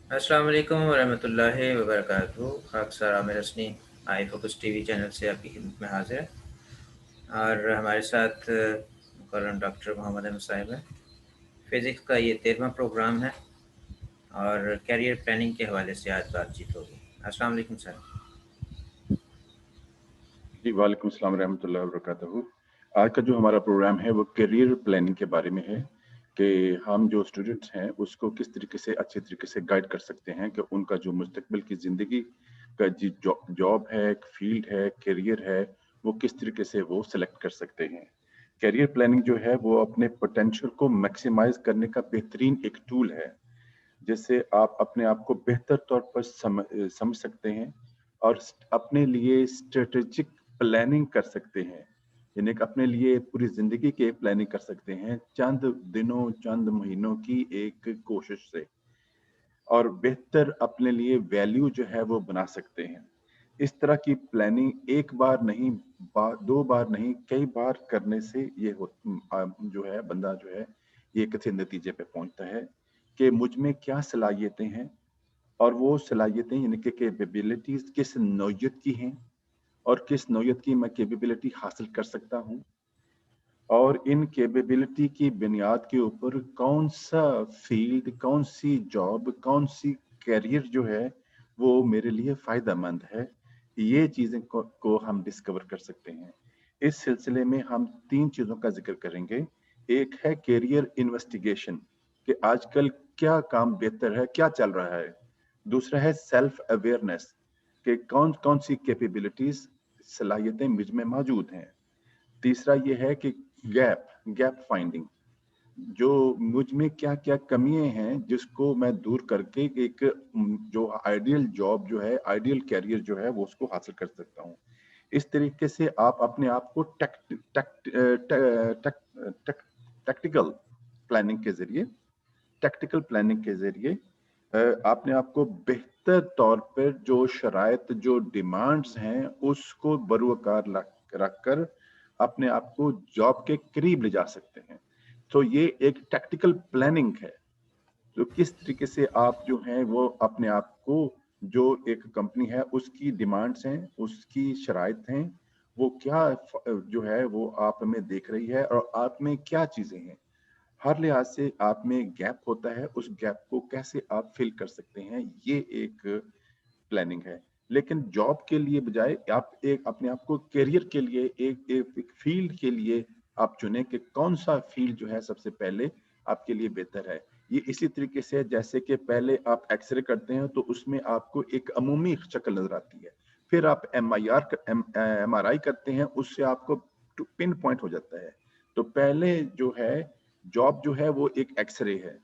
अस्सलाम वालेकुम वरहमतुल्लाहि वबरकातुहू। खाक sir Aamir Hasani I focus TV channel से आपकी खिदमत में हाजिर है और हमारे साथ मुकर्रम डॉक्टर मोहम्मद अहमद साहिब है। फिज़िक्स का ये 13वां प्रोग्राम है और कैरियर प्लानिंग के हवाले से आज बातचीत होगी। अस्सलाम वालेकुम सर। जी वालेकुम अस्सलाम रहमतुल्लाहि व बरकातहू। आज का जो हमारा प्रोग्राम है वो करियर प्लानिंग के बारे में है कि हम जो स्टूडेंट्स हैं उसको किस तरीके से अच्छे तरीके से गाइड कर सकते हैं कि उनका जो मुस्तकबिल की ज़िंदगी का जो जॉब है, फील्ड है, करियर है, वो किस तरीके से वो सेलेक्ट कर सकते हैं। करियर प्लानिंग जो है वो अपने पोटेंशियल को मैक्सिमाइज करने का बेहतरीन एक टूल है, जिससे आप अपने आप को बेहतर तौर पर समझ सकते हैं और अपने लिए स्ट्रेटेजिक प्लानिंग कर सकते हैं। यानी कि अपने लिए पूरी जिंदगी की प्लानिंग कर सकते हैं चंद दिनों, चंद महीनों की एक कोशिश से, और बेहतर अपने लिए वैल्यू जो है वो बना सकते हैं। इस तरह की प्लानिंग एक बार नहीं, दो बार नहीं, कई बार करने से ये जो है बंदा जो है ये किसी नतीजे पे पहुंचता है कि मुझ में क्या सलाहियतें हैं, और वो सलाहियतें यानी कि कैपेबिलिटीज किस नौयत की हैं और किस नौयत की मैं कैपेबिलिटी हासिल कर सकता हूँ, और इन कैपेबिलिटी की बुनियाद के ऊपर कौन सा फील्ड, कौन सी जॉब, कौन सी करियर जो है वो मेरे लिए फायदेमंद है, ये चीजें को हम डिस्कवर कर सकते हैं। इस सिलसिले में हम तीन चीजों का जिक्र करेंगे। एक है करियर इन्वेस्टिगेशन कि आजकल क्या काम बेहतर है, क्या चल रहा है। दूसरा है सेल्फ अवेयरनेस कि कौन कौन सी कैपेबिलिटीज, सलाहियतें मुझ में मौजूद हैं। तीसरा ये है कि गैप गैप फाइंडिंग, जो मुझ में क्या क्या कमियां हैं जिसको मैं दूर करके एक जो आइडियल जॉब जो है, आइडियल कैरियर जो है वो उसको हासिल कर सकता हूँ। इस तरीके से आप अपने आप को टैक्टिकल प्लानिंग के जरिए टैक्टिकल प्लानिंग के जरिए आपने आपको बेहतर तौर पर जो शराइत, जो डिमांड्स हैं उसको बरूकार रखकर अपने आप को जॉब के करीब ले जा सकते हैं। तो ये एक टैक्टिकल प्लानिंग है, तो किस तरीके से आप जो हैं वो अपने आप को, जो एक कंपनी है उसकी डिमांड्स हैं, उसकी शराइत हैं, वो क्या जो है वो आप में देख रही है और आप में क्या चीजें हैं, हर लिहाज से आप में गैप होता है, उस गैप को कैसे आप फिल कर सकते हैं, ये एक प्लानिंग है। लेकिन जॉब के लिए बजाय आप एक अपने आप को करियर के लिए एक फील्ड के लिए आप चुने कि कौन सा फील्ड जो है सबसे पहले आपके लिए बेहतर है। ये इसी तरीके से जैसे कि पहले आप एक्सरे करते हैं तो उसमें आपको एक अमूमी शक्ल नजर आती है, फिर आप MRI करते हैं, उससे आपको पिन पॉइंट हो जाता है। तो पहले जो है जॉब जो है वो एक एक्सरे है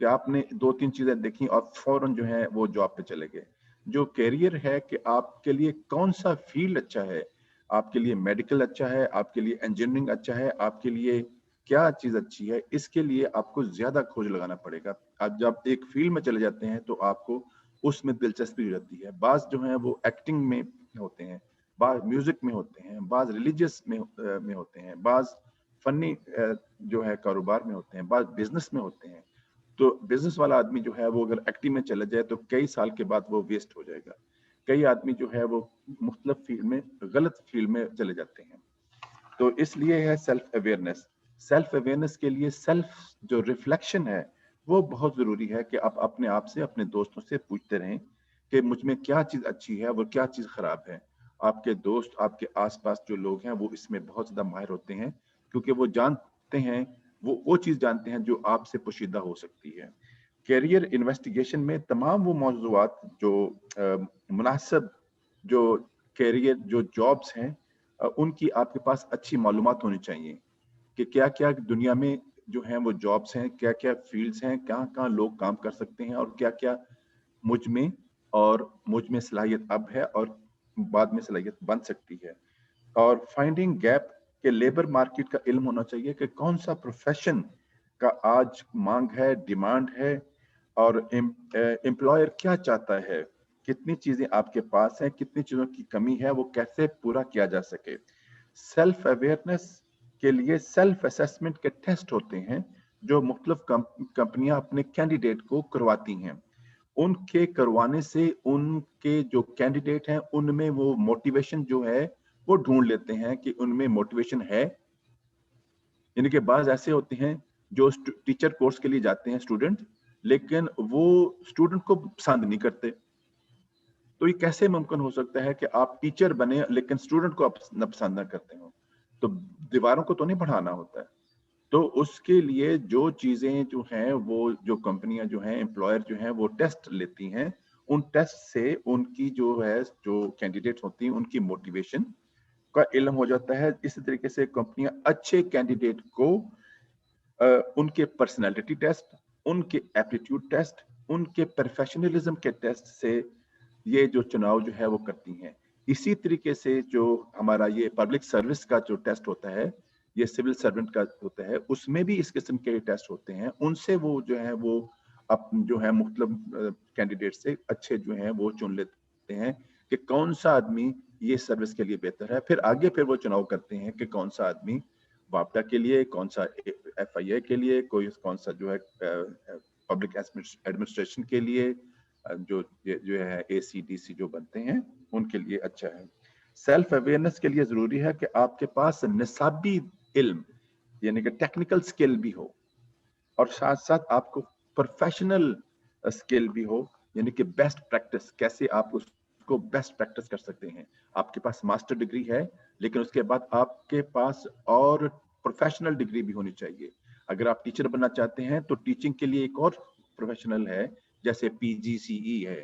कि आपने दो तीन चीजें देखी और फौरन जो है वो जॉब पे चले गए। जो करियर है कि आपके लिए कौन सा फील्ड अच्छा है, आपके लिए मेडिकल अच्छा है, आपके लिए इंजीनियरिंग अच्छा है, आपके लिए क्या चीज अच्छी है, इसके लिए आपको ज्यादा खोज लगाना पड़ेगा। आप जब एक फील्ड में चले जाते हैं तो आपको उसमें दिलचस्पी रहती है। बाज जो है वो एक्टिंग में होते हैं, बाज म्यूजिक में होते हैं, बाज रिलीजियस में होते हैं, बाज फनी जो है कारोबार में होते हैं, बाज बिजनेस में होते हैं। तो बिजनेस वाला आदमी जो है वो अगर एक्टिव में चला जाए तो कई साल के बाद वो वेस्ट हो जाएगा। कई आदमी जो है वो मुख्तलिफ फील्ड में, गलत फील्ड में चले जाते हैं। तो इसलिए है सेल्फ अवेयरनेस। सेल्फ अवेयरनेस के लिए सेल्फ जो रिफ्लेक्शन है वो बहुत जरूरी है कि आप अपने आप से, अपने दोस्तों से पूछते रहें कि मुझ में क्या चीज अच्छी है और क्या चीज खराब है। आपके दोस्त, आपके आसपास जो लोग हैं वो इसमें बहुत ज्यादा माहिर होते हैं, क्योंकि वो जानते हैं, वो चीज जानते हैं जो आपसे पोशीदा हो सकती है। कैरियर इन्वेस्टिगेशन में तमाम वो मौजूआत जो मुनासिब, जो कैरियर, जो जॉब्स हैं, उनकी आपके पास अच्छी मालूमात होनी चाहिए कि क्या क्या दुनिया में जो हैं वो जॉब्स हैं, क्या क्या फील्ड्स हैं, कहाँ कहाँ लोग काम कर सकते हैं, और क्या क्या मुझ में और मुझ में सलाहियत अब है और बाद में सलाहियत बन सकती है। और फाइंडिंग गैप के लेबर मार्केट का इल्म होना चाहिए कि कौन सा प्रोफेशन का आज मांग है, डिमांड है, और एम्प्लॉयर क्या चाहता है, कितनी चीजें आपके पास हैं, कितनी चीजों की कमी है, वो कैसे पूरा किया जा सके। सेल्फ अवेयरनेस के लिए सेल्फ असेसमेंट के टेस्ट होते हैं जो मुख्तलिफ कंपनियां अपने कैंडिडेट को करवाती हैं। उनके करवाने से उनके जो कैंडिडेट हैं उनमें वो मोटिवेशन जो है वो ढूंढ लेते हैं कि उनमें मोटिवेशन है। यानी कि बाज ऐसे होते हैं जो टीचर कोर्स के लिए जाते हैं स्टूडेंट, लेकिन वो स्टूडेंट को पसंद नहीं करते। तो ये कैसे मुमकिन हो सकता है कि आप टीचर बने लेकिन स्टूडेंट को आप न पसंद ना करते हो? तो दीवारों को तो नहीं बढ़ाना होता है। तो उसके लिए जो चीजें जो हैं वो जो कंपनियां जो हैं एम्प्लॉयर जो हैं वो टेस्ट लेती हैं। उन टेस्ट से उनकी जो है जो कैंडिडेट्स होती हैं उनकी मोटिवेशन का इल्म हो जाता है। इसी तरीके से कंपनियां अच्छे कैंडिडेट को उनके पर्सनालिटी टेस्ट, उनके एप्टीट्यूड टेस्ट, उनके प्रोफेशनलिज्म के टेस्ट से ये जो चुनाव जो है वो करती हैं। इसी तरीके से जो हमारा ये पब्लिक सर्विस का जो टेस्ट होता है, ये सिविल सर्वेंट का होता है, उसमें भी इस किस्म के टेस्ट होते हैं। उनसे वो जो है वो जो है मुख्तलिफ कैंडिडेट से अच्छे जो हैं वो चुन लेते हैं कि कौन सा आदमी ये सर्विस के लिए बेहतर है। फिर आगे फिर वो चुनाव करते हैं कि कौन सा आदमी वापडा के लिए, कौन सा FIA के लिए, कौन सा जो है पब्लिक एडमिनिस्ट्रेशन के लिए, जो है ACDC जो बनते हैं उनके लिए अच्छा है। सेल्फ अवेयरनेस के लिए जरूरी है कि आपके पास निसाबी इल्म यानी कि टेक्निकल स्किल भी हो और साथ साथ आपको प्रोफेशनल स्किल भी हो, यानी कि बेस्ट प्रैक्टिस कैसे आप उसको बेस्ट प्रैक्टिस कर सकते हैं। आपके पास मास्टर डिग्री है लेकिन उसके बाद आपके पास और प्रोफेशनल डिग्री भी होनी चाहिए। अगर आप टीचर बनना चाहते हैं तो टीचिंग के लिए एक और प्रोफेशनल है, जैसे PGCE है,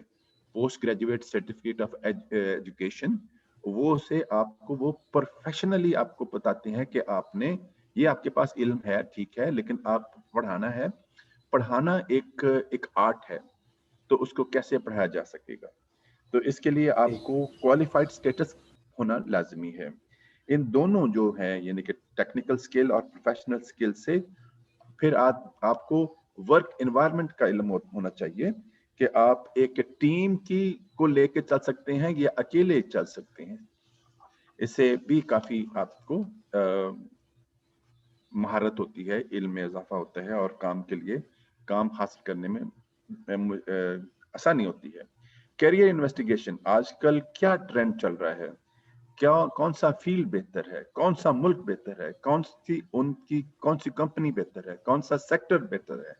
post graduate certificate of education. वो से आपको वो प्रोफेशनली आपको बताते हैं कि आपने ये आपके पास इल्म है, ठीक है, लेकिन आप पढ़ाना है। पढ़ाना एक आर्ट है, तो उसको कैसे पढ़ाया जा सकेगा। तो इसके लिए आपको क्वालिफाइड स्टेटस होना लाजमी है। इन दोनों जो है यानी कि टेक्निकल स्किल और प्रोफेशनल स्किल से फिर आपको वर्क एनवायरनमेंट का इल्म होना चाहिए कि आप एक टीम की को लेके चल सकते हैं या अकेले चल सकते हैं। इससे भी काफी आपको महारत होती है, इल्म में इजाफा होता है और काम के लिए काम हासिल करने में आसानी होती है। कैरियर इन्वेस्टिगेशन, आजकल क्या ट्रेंड चल रहा है, क्या कौन सा फील्ड बेहतर है, कौन सा मुल्क बेहतर है, कौन सी कंपनी बेहतर है, कौन सा सेक्टर बेहतर है।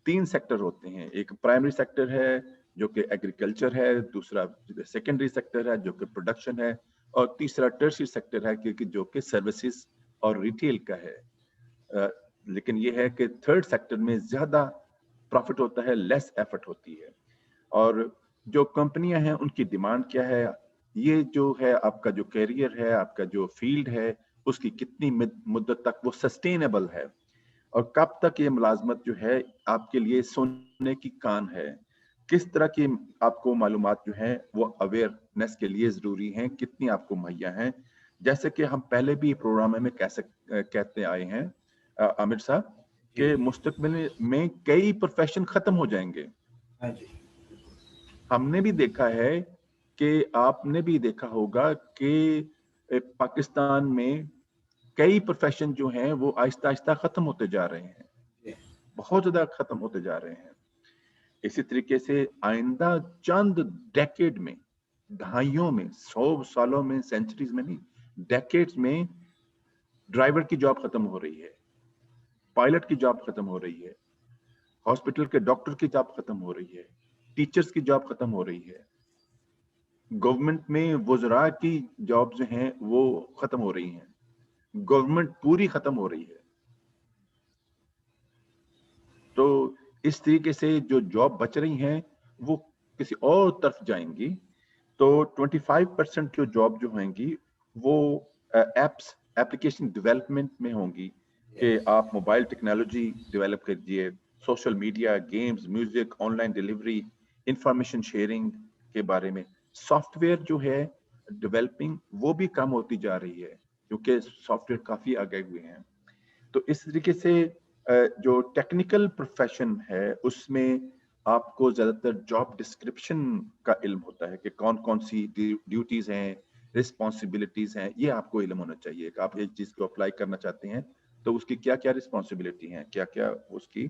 3 सेक्टर होते हैं, एक प्राइमरी सेक्टर है जो कि एग्रीकल्चर है, दूसरा सेकेंडरी सेक्टर है जो कि प्रोडक्शन है, और तीसरा टर्शियरी सेक्टर है क्योंकि जो कि सर्विसेज और रिटेल का है। लेकिन ये है कि थर्ड सेक्टर में ज्यादा प्रॉफिट होता है, लेस एफर्ट होती है। और जो कंपनियां हैं उनकी डिमांड क्या है, ये जो है आपका जो कैरियर है, आपका जो फील्ड है, उसकी कितनी मुद्दत तक वो सस्टेनेबल है और कब तक ये मुलाजमत जो है आपके लिए सोने की कान है। किस तरह की आपको मालूमात जो है वो अवेयरनेस के लिए जरूरी हैं, कितनी आपको मुहैया हैं। जैसे कि हम पहले भी प्रोग्राम में कहते आए हैं आमिर साहब कि मुस्तकबिल में कई प्रोफेशन खत्म हो जाएंगे। हाँ जी। हमने भी देखा है कि आपने भी देखा होगा कि पाकिस्तान में कई प्रोफेशन जो हैं वो आहिस्ता आहिस्ता खत्म होते जा रहे हैं, बहुत ज्यादा खत्म होते जा रहे हैं। इसी तरीके से आइंदा चंद डेकेड में, दहाइयों में, 100 सालों में, सेंचुरीज में नहीं, डेकेड्स में ड्राइवर की जॉब खत्म हो रही है, पायलट की जॉब खत्म हो रही है, हॉस्पिटल के डॉक्टर की जॉब खत्म हो रही है, टीचर्स की जॉब खत्म हो रही है, गवर्नमेंट में वज़रा की जॉब जो हैं वो खत्म हो रही हैं, गवर्नमेंट पूरी खत्म हो रही है। तो इस तरीके से जो जॉब बच रही हैं वो किसी और तरफ जाएंगी। तो 25% जो जॉब जो होंगी वो एप्लीकेशन डेवलपमेंट में होंगी कि आप मोबाइल टेक्नोलॉजी डेवलप कीजिए, social media, games, music, online delivery, information sharing के बारे में। सॉफ्टवेयर जो है डेवलपिंग वो भी कम होती जा रही है क्योंकि सॉफ्टवेयर काफी आगे हुए हैं। तो इस तरीके से जो टेक्निकल प्रोफेशन है उसमें आपको ज्यादातर जॉब डिस्क्रिप्शन का इल्म होता है कि कौन कौन सी ड्यूटीज हैं, रिस्पॉन्सिबिलिटीज हैं, ये आपको इल्म होना चाहिए कि आप एक चीज को अप्लाई करना चाहते हैं तो उसकी क्या क्या रिस्पॉन्सिबिलिटी हैं, क्या क्या उसकी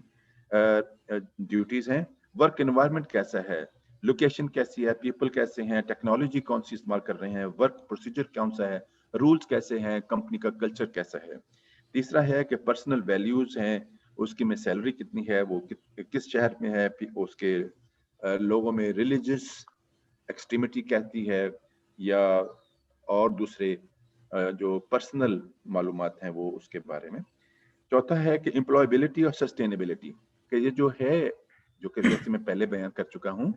ड्यूटीज हैं, वर्क एनवायरनमेंट कैसा है, लोकेशन कैसी है, पीपल कैसे हैं, टेक्नोलॉजी कौन सी इस्तेमाल कर रहे हैं, वर्क प्रोसीजर कौन सा है, रूल्स कैसे हैं, कंपनी का कल्चर कैसा है। तीसरा है कि पर्सनल वैल्यूज हैं, उसकी में सैलरी कितनी है, वो किस शहर में है, उसके लोगों में रिलीजियस एक्सट्रीमिटी कहती है या और दूसरे जो पर्सनल मालूमात हैं वो उसके बारे में। चौथा है कि एम्प्लॉयबिलिटी और सस्टेनेबिलिटी, कि ये जो है, जो कि जैसे मैं पहले बयान कर चुका हूं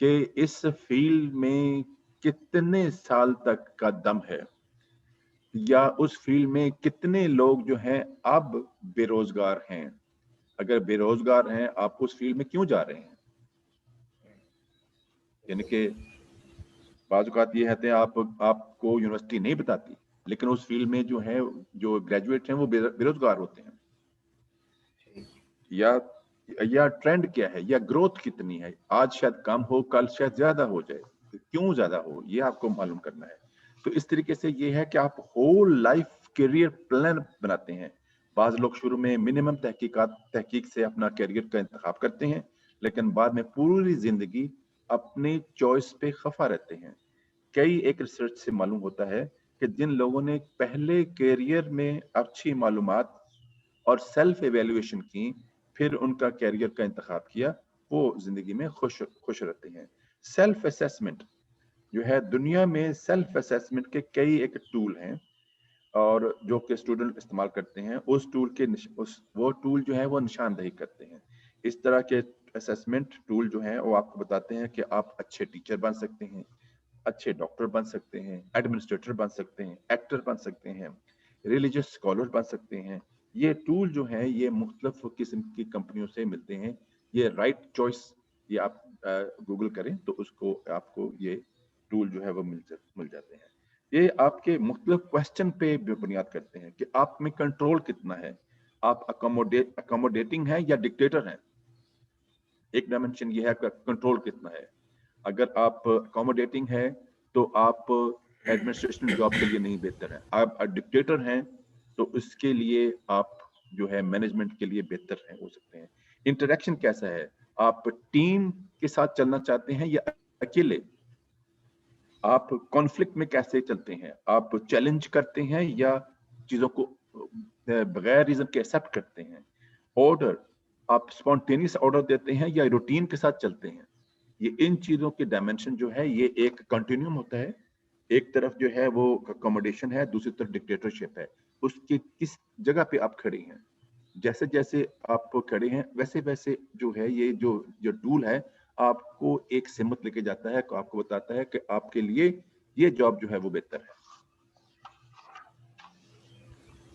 कि इस फील्ड में कितने साल तक का दम है, या उस फील्ड में कितने लोग जो हैं अब बेरोजगार हैं। अगर बेरोजगार हैं, आप उस फील्ड में क्यों जा रहे हैं? यानी कि बाज़ औक़ात ये कहते हैं आपको यूनिवर्सिटी नहीं बताती, लेकिन उस फील्ड में जो है, जो ग्रेजुएट हैं वो बेरोजगार होते हैं। या ट्रेंड क्या है, या ग्रोथ कितनी है, आज शायद कम हो, कल शायद ज्यादा हो जाए, क्यों ज्यादा हो ये आपको मालूम करना है। तो इस तरीके से ये है कि आप होल लाइफ करियर प्लान बनाते हैं। बाज लोग शुरू में मिनिमम तहकीक से अपना करियर का इंतखाब करते हैं, लेकिन बाद में पूरी जिंदगी अपने चॉइस पे खफा रहते हैं। कई एक रिसर्च से मालूम होता है कि जिन लोगों ने पहले करियर में अच्छी मालूमात और सेल्फ एवेल्युएशन की, फिर उनका कैरियर का इंतखाब किया, वो जिंदगी में खुश खुश रहते हैं। सेल्फ असेसमेंट जो है, दुनिया में सेल्फ असेसमेंट के कई एक टूल हैं और जो कि स्टूडेंट इस्तेमाल करते हैं। उस टूल के वो टूल जो है वो निशानदही करते हैं। इस तरह के असेसमेंट टूल जो हैं वो आपको बताते हैं कि आप अच्छे टीचर बन सकते हैं, अच्छे डॉक्टर बन सकते हैं, एडमिनिस्ट्रेटर बन सकते हैं, एक्टर बन सकते हैं, रिलीजियस स्कॉलर बन सकते हैं। ये टूल जो है ये मुख्तलिफ किस्म की कंपनियों से मिलते हैं। ये राइट चॉइस, ये आप गूगल करें तो उसको आपको ये टूल जो है वो मिल जाते हैं। ये आपके मुख्तलिफ क्वेश्चन पे बुनियाद करते हैं कि आप में कंट्रोल कितना है, आप अकोमोडेटिंग है या डिक्टेटर हैं। एक डायमेंशन ये है कि कंट्रोल कितना है। अगर आप अकोमोडेटिंग है तो आप एडमिनिस्ट्रेशन जॉब के लिए नहीं बेहतर है। आप डिक्टेटर हैं तो इसके लिए आप जो है मैनेजमेंट के लिए बेहतर है हो सकते हैं। इंटरेक्शन कैसा है, आप टीम के साथ चलना चाहते हैं या अकेले, आप कॉन्फ्लिक्ट में कैसे चलते हैं, आप चैलेंज करते हैं या चीजों को बगैर रीजन के एक्सेप्ट करते हैं। ऑर्डर, आप स्पॉन्टेनियस ऑर्डर देते हैं या रूटीन के साथ चलते हैं। ये इन चीजों के डायमेंशन जो है ये एक कंटिन्यूम होता है। एक तरफ जो है वो अकोमोडेशन है, दूसरी तरफ डिक्टेटरशिप है। उसके किस जगह पे आप खड़े हैं, जैसे जैसे आप खड़े हैं वैसे वैसे जो है ये जो जो टूल है आपको एक सिमत लेके जाता है, आपको बताता है कि आपके लिए ये जॉब जो है वो बेहतर है।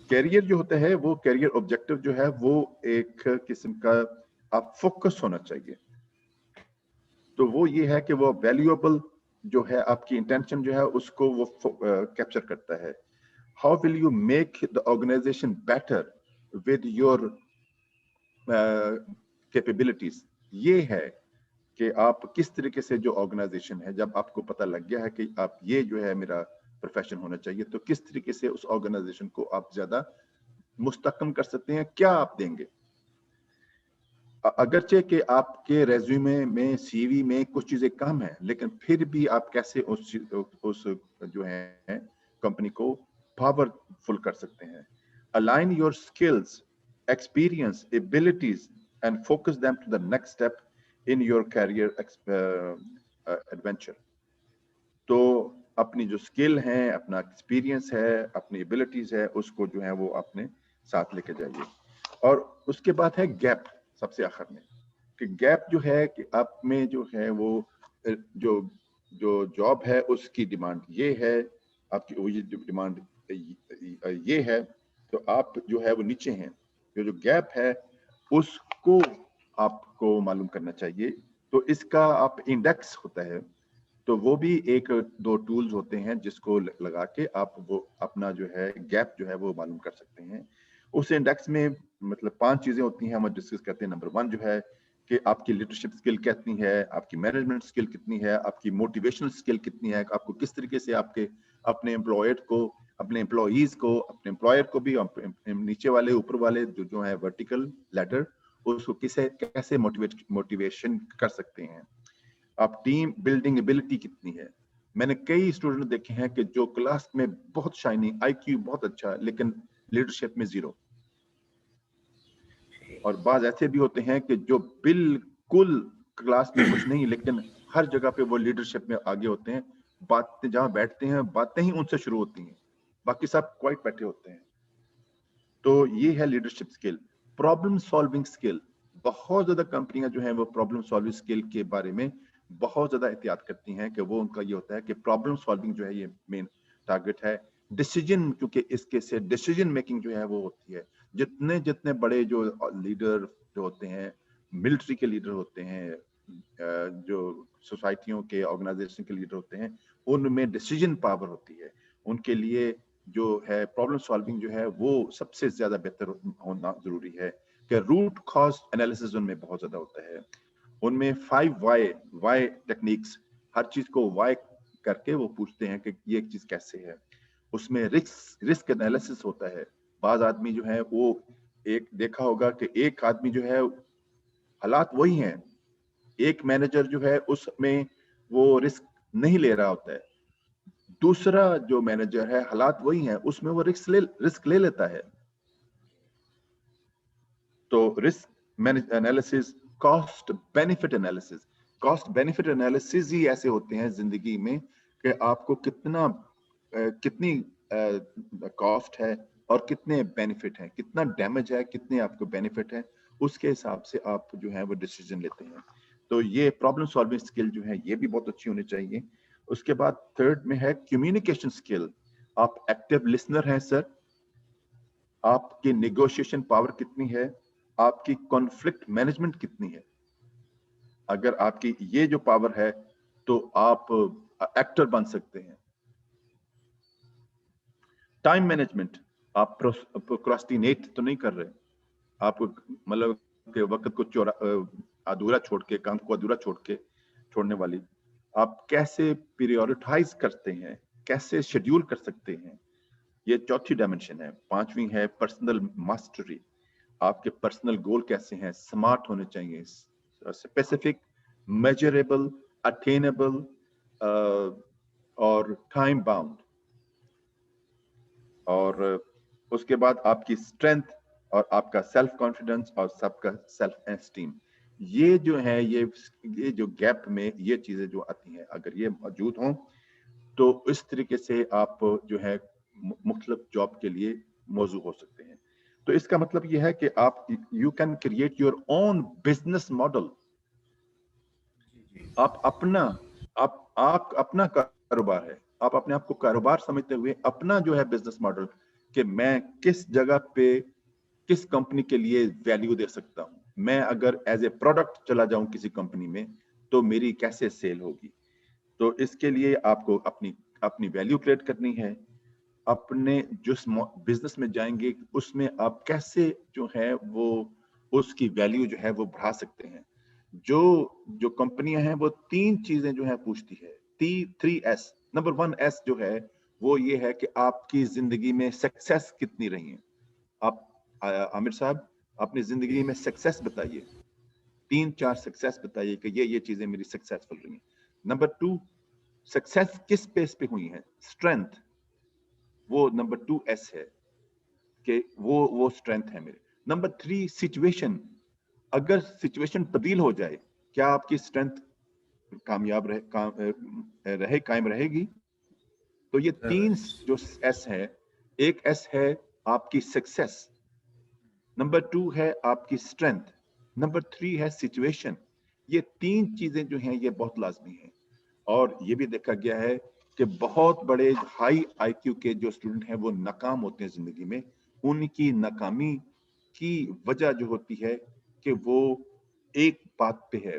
कैरियर जो होता है वो कैरियर ऑब्जेक्टिव जो है वो एक किस्म का आप फोकस होना चाहिए। तो वो ये है कि वो वैल्यूएबल जो है, आपकी इंटेंशन जो है उसको वो कैप्चर करता है। How will you make the organisation better with your capabilities. ये है कि आप किस तरीके से जो ऑर्गेनाइजेशन है, जब आपको पता लग गया है कि आप ये जो है मेरा प्रोफेशन होना चाहिए, तो किस तरीके से उस ऑर्गेनाइजेशन को आप ज्यादा मुस्तकम कर सकते हैं, क्या आप देंगे। अगरचे कि आपके रेज्यूमे में, सीवी में कुछ चीजें कम है, लेकिन फिर भी आप कैसे उस जो है कंपनी को पावरफुल कर सकते हैं। Align your skills, experience, abilities and focus them to the next step in your career adventure. तो अपनी जो स्किल है, अपना एक्सपीरियंस है, अपनी एबिलिटीज है, उसको जो है वो अपने साथ लेके जाइए। और उसके बाद है गैप, सबसे आखिर में, कि गैप जो है कि आप में जो है वो जो जो जॉब है उसकी डिमांड ये है, आपकी वो जो डिमांड ये है, तो आप जो है वो नीचे हैं। जो गैप है उसको आपको मालूम करना चाहिए। तो इसका आप इंडेक्स होता है, तो वो भी एक दो टूल्स होते हैं जिसको लगा के आप वो अपना जो है गैप जो है वो मालूम कर सकते हैं। उस इंडेक्स में मतलब 5 चीजें होती हैं, हम डिस्कस करते हैं। नंबर 1 जो है कि आपकी लीडरशिप स्किल कितनी है, आपकी मैनेजमेंट स्किल कितनी है, आपकी मोटिवेशनल स्किल कितनी है, आपको किस तरीके से आपके अपने एम्प्लॉयड को, अपने एम्प्लॉइज को, अपने एम्प्लॉयर को भी, नीचे वाले ऊपर वाले जो है वर्टिकल लैडर, उसको कैसे मोटिवेशन कर सकते हैं। आप टीम बिल्डिंग एबिलिटी कितनी है। मैंने कई स्टूडेंट देखे हैं कि जो क्लास में बहुत शाइनिंग, आईक्यू बहुत अच्छा, लेकिन लीडरशिप में 0। और बाज ऐसे भी होते हैं कि जो बिल्कुल क्लास में कुछ नहीं, लेकिन हर जगह पे वो लीडरशिप में आगे होते हैं। बातें जहां बैठते हैं, बातें ही उनसे शुरू होती हैं, बाकी सब क्वाइट बैठे होते हैं। तो ये है leadership skill. Problem solving skill, बहुत ज्यादा कंपनियां जो हैं वो प्रॉब्लम सॉल्विंग स्किल के बारे में बहुत ज्यादा एहतियात करती हैं कि वो उनका ये होता है कि प्रॉब्लम सॉल्विंग जो है ये मेन टारगेट है। डिसीजन, क्योंकि इसके से डिसीजन मेकिंग जो है वो होती है। जितने जितने बड़े जो लीडर जो होते हैं, मिलिट्री के लीडर होते हैं, जो सोसाइटियों के ऑर्गेनाइजेशन के लीडर होते हैं, उनमें डिसीजन पावर होती है। उनके लिए जो है प्रॉब्लम सॉल्विंग जो है वो सबसे ज्यादा बेहतर होना जरूरी है कि रूट कॉज एनालिसिस उनमें बहुत ज्यादा होता है। उनमें 5 वाई टेक्निक्स, हर चीज को वाई करके वो पूछते हैं कि ये चीज कैसे है। उसमें रिस्क एनालिसिस होता है। बाज आदमी जो है वो, एक देखा होगा कि एक आदमी जो है हालात वही हैं, एक मैनेजर जो है उसमें वो रिस्क नहीं ले रहा होता है, दूसरा जो मैनेजर है हालात वही हैं, उसमें वो रिस्क ले लेता है। तो risk analysis, cost benefit analysis, cost benefit analysis ही ऐसे होते हैं जिंदगी में कि आपको कितनी कॉस्ट है और कितने बेनिफिट है, कितना डैमेज है, कितने आपको बेनिफिट है, उसके हिसाब से आप जो है वो डिसीजन लेते हैं। तो ये प्रॉब्लम सॉल्विंग स्किल जो है ये भी बहुत अच्छी होनी चाहिए। उसके बाद थर्ड में है कम्युनिकेशन स्किल। आप एक्टिव लिसनर हैं सर, आपकी नेगोशिएशन पावर कितनी है, आपकी कॉन्फ्लिक्ट मैनेजमेंट कितनी है। अगर आपकी ये जो पावर है तो आप एक्टर बन सकते हैं। टाइम मैनेजमेंट, आप प्रोक्रास्टिनेट तो नहीं कर रहे, आप मतलब के वक्त को अधूरा छोड़ के, काम को अधूरा छोड़ने वाली, आप कैसे प्रायोरिटाइज करते हैं, कैसे शेड्यूल कर सकते हैं, ये चौथी डायमेंशन है। पांचवी है पर्सनल मास्टरी, आपके पर्सनल गोल कैसे हैं, स्मार्ट होने चाहिए, स्पेसिफिक, मेजरेबल, अटेनेबल और टाइम बाउंड। और उसके बाद आपकी स्ट्रेंथ और आपका सेल्फ कॉन्फिडेंस और सबका सेल्फ एस्टीम, ये जो है ये जो गैप में ये चीजें जो आती हैं, अगर ये मौजूद हों तो इस तरीके से आप जो है मुख्तलिफ जॉब के लिए मौजू हो सकते हैं। तो इसका मतलब ये है कि आप you can create your own business model. आप अपना कारोबार है, आप अपने आप को कारोबार समझते हुए अपना जो है बिजनेस मॉडल, कि मैं किस जगह पे किस कंपनी के लिए वैल्यू दे सकता हूं। मैं अगर एज ए प्रोडक्ट चला जाऊं किसी कंपनी में तो मेरी कैसे सेल होगी। तो इसके लिए आपको अपनी वैल्यू क्रिएट करनी है। अपने जिस बिजनेस में जाएंगे उसमें आप कैसे जो है वो उसकी वैल्यू जो है वो बढ़ा सकते हैं। जो कंपनियां हैं वो 3 चीजें जो है पूछती है, 3S। नंबर 1 S जो है वो ये है कि आपकी जिंदगी में सक्सेस कितनी रही है। आप आमिर साहब अपनी जिंदगी में सक्सेस बताइए, 3-4 सक्सेस बताइए कि ये चीजें मेरी सक्सेसफुल रही हैं। नंबर 2, सक्सेस किस बेस पे हुई है, स्ट्रेंथ, वो नंबर 2S है कि वो स्ट्रेंथ है मेरे। नंबर 3, सिचुएशन, अगर सिचुएशन तब्दील हो जाए क्या आपकी स्ट्रेंथ कायम रहेगी। तो ये 3 जो S है, एक S है आपकी सक्सेस, नंबर 2 है आपकी स्ट्रेंथ, नंबर 3 है सिचुएशन। ये 3 चीजें जो हैं ये बहुत लाजमी हैं। और ये भी देखा गया है कि बहुत बड़े हाई आईक्यू के जो स्टूडेंट हैं वो नाकाम होते हैं जिंदगी में। उनकी नाकामी की वजह जो होती है कि वो एक बात पे है,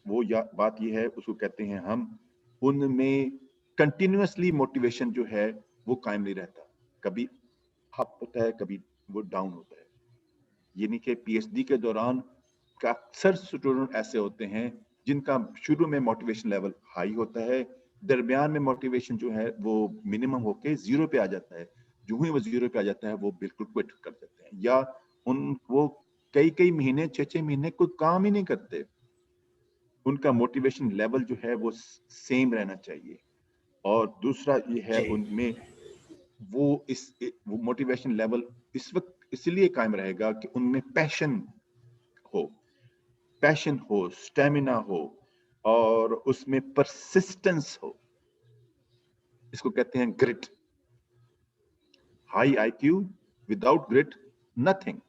वो बात ये है, उसको कहते हैं हम, उनमें कंटिन्यूअसली मोटिवेशन जो है वो कायम नहीं रहता, कभी अप होता है कभी वो डाउन होता है। यानी कि पीएचडी के दौरान का अक्सर स्टूडेंट ऐसे होते हैं जिनका शुरू में मोटिवेशन लेवल हाई होता है, दरमियान में मोटिवेशन जो है वो मिनिमम होके 0 पे आ जाता है। जो ही वो 0 पे आ जाता है वो बिल्कुल क्विट कर देते हैं, या वो कई कई महीने 6-6 महीने कोई काम ही नहीं करते, उनका मोटिवेशन लेवल जो है वो सेम रहना चाहिए। और दूसरा ये है जी, उनमें वो मोटिवेशन लेवल इस वक्त इसलिए कायम रहेगा कि उनमें पैशन हो, स्टेमिना हो, और उसमें परसिस्टेंस हो। इसको कहते हैं grit. High IQ without grit nothing.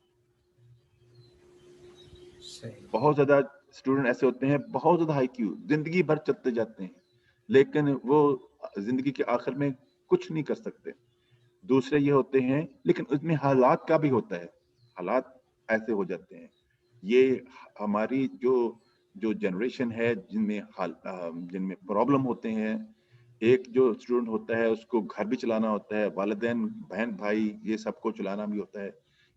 सही। बहुत ज्यादा स्टूडेंट ऐसे होते हैं, बहुत ज्यादा आईक्यू, जिंदगी भर चलते जाते हैं, लेकिन वो जिंदगी के आखिर में कुछ नहीं कर सकते। दूसरे ये होते हैं, लेकिन उसमें हालात का भी होता है, हालात ऐसे हो जाते हैं। ये हमारी जो जो जनरेशन है जिनमें प्रॉब्लम होते हैं। एक जो स्टूडेंट होता है उसको घर भी चलाना होता है, वालिदैन बहन भाई ये सबको चलाना भी होता है।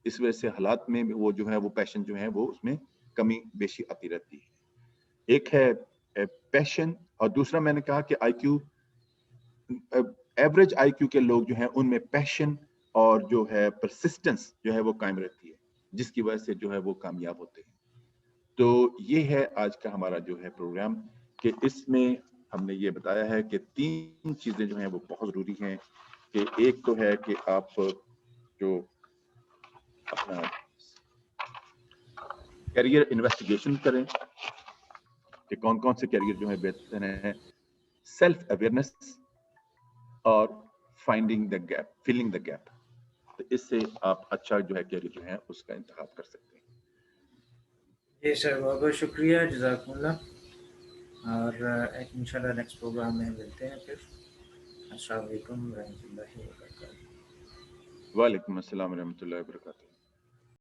इस वजह से हालात में वो जो है वो पैशन जो है वो उसमें कमी बेशी आती रहती है। एक है पैशन, और दूसरा मैंने कहा कि आईक्यू, एवरेज आईक्यू के लोग जो हैं उनमें पैशन और जो है परसिस्टेंस जो है वो कायम रहती है, जिसकी वजह से जो है वो कामयाब होते हैं। तो ये है आज का हमारा जो है प्रोग्राम, कि इसमें हमने ये बताया है कि 3 चीजें जो हैं वो बहुत जरूरी हैं। कि एक तो है कि आप जो अपना कैरियर इन्वेस्टिगेशन करें कि कौन कौन से कैरियर जो है बेहतर हैं, सेल्फ अवेयरनेस, और finding the gap, filling the gap. तो इससे आप अच्छा जो है कैरियर जो है उसका इंतखाब कर सकते हैं। जी सर, बहुत बहुत शुक्रिया, जज़ाकुमुल्लाह। और इंशाल्लाह नेक्स्ट प्रोग्राम में मिलते हैं फिर। अस्सलाम वालेकुम रहमतुल्लाहि व बरकातहू। वालेकुम अस्सलाम रहमतुल्लाहि व बरकातहू।